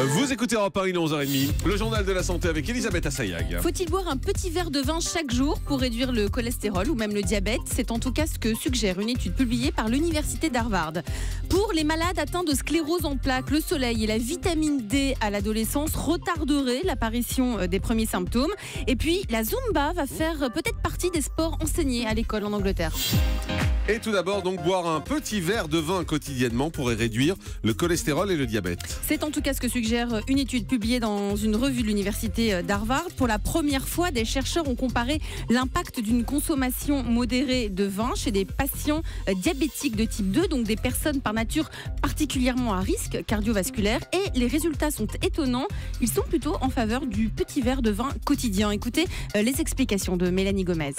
Vous écoutez Europe 1, il est 11h30, le journal de la santé avec Elisabeth Assayag. Faut-il boire un petit verre de vin chaque jour pour réduire le cholestérol ou même le diabète? C'est en tout cas ce que suggère une étude publiée par l'université d'Harvard. Pour les malades atteints de sclérose en plaques, le soleil et la vitamine D à l'adolescence retarderaient l'apparition des premiers symptômes. Et puis la Zumba va faire peut-être partie des sports enseignés à l'école en Angleterre. Et tout d'abord, donc, boire un petit verre de vin quotidiennement pourrait réduire le cholestérol et le diabète. C'est en tout cas ce que suggère une étude publiée dans une revue de l'université d'Harvard. Pour la première fois, des chercheurs ont comparé l'impact d'une consommation modérée de vin chez des patients diabétiques de type 2, donc des personnes par nature particulièrement à risque cardiovasculaire. Et les résultats sont étonnants. Ils sont plutôt en faveur du petit verre de vin quotidien. Écoutez les explications de Mélanie Gomez.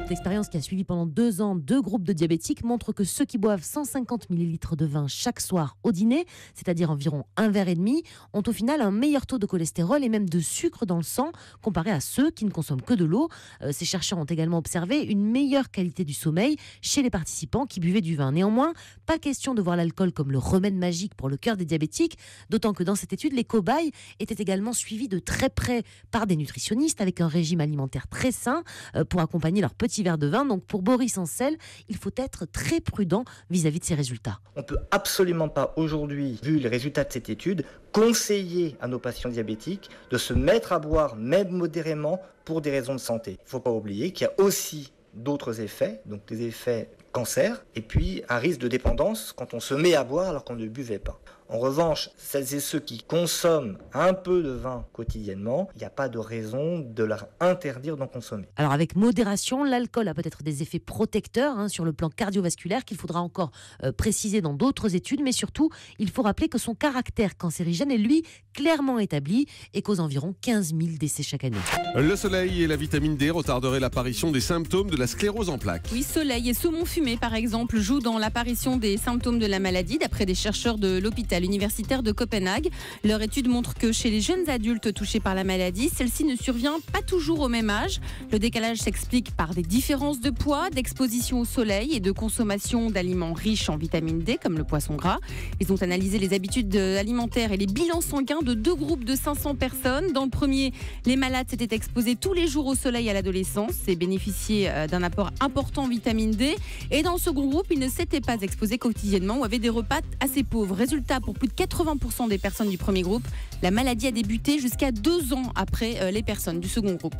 L'expérience qui a suivi pendant 2 ans 2 groupes de diabétiques montre que ceux qui boivent 150 ml de vin chaque soir au dîner, c'est-à-dire environ un verre et demi, ont au final un meilleur taux de cholestérol et même de sucre dans le sang comparé à ceux qui ne consomment que de l'eau. Ces chercheurs ont également observé une meilleure qualité du sommeil chez les participants qui buvaient du vin. Néanmoins, pas question de voir l'alcool comme le remède magique pour le cœur des diabétiques, d'autant que dans cette étude, les cobayes étaient également suivis de très près par des nutritionnistes avec un régime alimentaire très sain pour accompagner leur petit verre de vin. Donc pour Boris Ancel, il faut être très prudent vis-à-vis de ces résultats. On ne peut absolument pas aujourd'hui, vu les résultats de cette étude, conseiller à nos patients diabétiques de se mettre à boire, même modérément, pour des raisons de santé. Il ne faut pas oublier qu'il y a aussi d'autres effets, donc des effets cancer, et puis un risque de dépendance quand on se met à boire alors qu'on ne buvait pas. En revanche, celles et ceux qui consomment un peu de vin quotidiennement, il n'y a pas de raison de leur interdire d'en consommer. Alors avec modération, l'alcool a peut-être des effets protecteurs sur le plan cardiovasculaire qu'il faudra encore préciser dans d'autres études, mais surtout, il faut rappeler que son caractère cancérigène est lui clairement établi et cause environ 15 000 décès chaque année. Le soleil et la vitamine D retarderaient l'apparition des symptômes de la sclérose en plaques. Oui, soleil et saumon fumé, par exemple, jouent dans l'apparition des symptômes de la maladie, d'après des chercheurs de l'hôpital universitaire de Copenhague. Leur étude montre que chez les jeunes adultes touchés par la maladie, celle-ci ne survient pas toujours au même âge. Le décalage s'explique par des différences de poids, d'exposition au soleil et de consommation d'aliments riches en vitamine D, comme le poisson gras. Ils ont analysé les habitudes alimentaires et les bilans sanguins de 2 groupes de 500 personnes. Dans le premier, les malades s'étaient exposés tous les jours au soleil à l'adolescence et bénéficiaient d'un apport important en vitamine D. Et dans le second groupe, ils ne s'étaient pas exposés quotidiennement ou avaient des repas assez pauvres. Résultat, pour plus de 80% des personnes du premier groupe, la maladie a débuté jusqu'à 2 ans après les personnes du second groupe.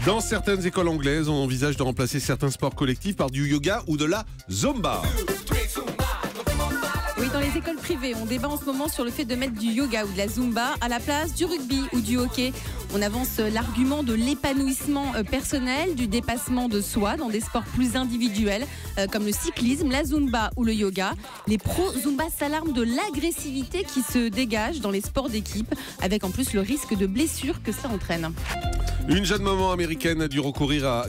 Dans certaines écoles anglaises, on envisage de remplacer certains sports collectifs par du yoga ou de la Zumba. Oui, dans les écoles privées, on débat en ce moment sur le fait de mettre du yoga ou de la Zumba à la place du rugby ou du hockey. On avance l'argument de l'épanouissement personnel, du dépassement de soi dans des sports plus individuels comme le cyclisme, la Zumba ou le yoga. Les pros Zumba s'alarment de l'agressivité qui se dégage dans les sports d'équipe, avec en plus le risque de blessures que ça entraîne. Une jeune maman américaine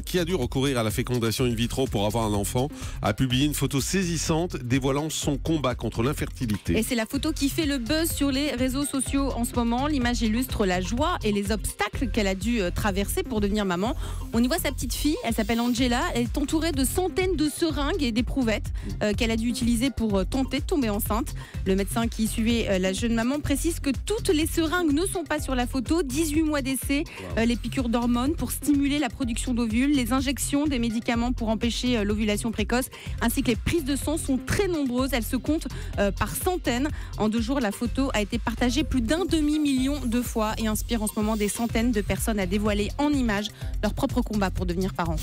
qui a dû recourir à la fécondation in vitro pour avoir un enfant, a publié une photo saisissante dévoilant son combat contre l'infertilité. Et c'est la photo qui fait le buzz sur les réseaux sociaux en ce moment. L'image illustre la joie et les obstacles qu'elle a dû traverser pour devenir maman. On y voit sa petite fille, elle s'appelle Angela, elle est entourée de centaines de seringues et d'éprouvettes qu'elle a dû utiliser pour tenter de tomber enceinte. Le médecin qui suivait la jeune maman précise que toutes les seringues ne sont pas sur la photo. 18 mois d'essai, les piqûres d'hormones pour stimuler la production d'ovules, les injections des médicaments pour empêcher l'ovulation précoce, ainsi que les prises de sang sont très nombreuses. Elles se comptent par centaines. En 2 jours, la photo a été partagée plus d'1 demi-million de fois et inspire en ce moment des centaines de personnes à dévoiler en images leur propre combat pour devenir parents.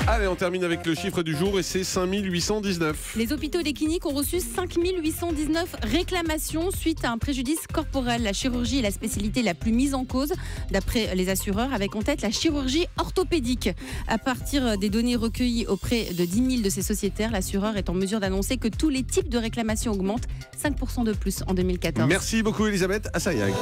Allez, on termine avec le chiffre du jour et c'est 5819. Les hôpitaux et les cliniques ont reçu 5819 réclamations suite à un préjudice corporel. La chirurgie est la spécialité la plus mise en cause, d'après les assureurs, avec en tête la chirurgie orthopédique. À partir des données recueillies auprès de 10 000 de ces sociétaires, l'assureur est en mesure d'annoncer que tous les types de réclamations augmentent, 5% de plus en 2014. Merci beaucoup Elisabeth Assayag.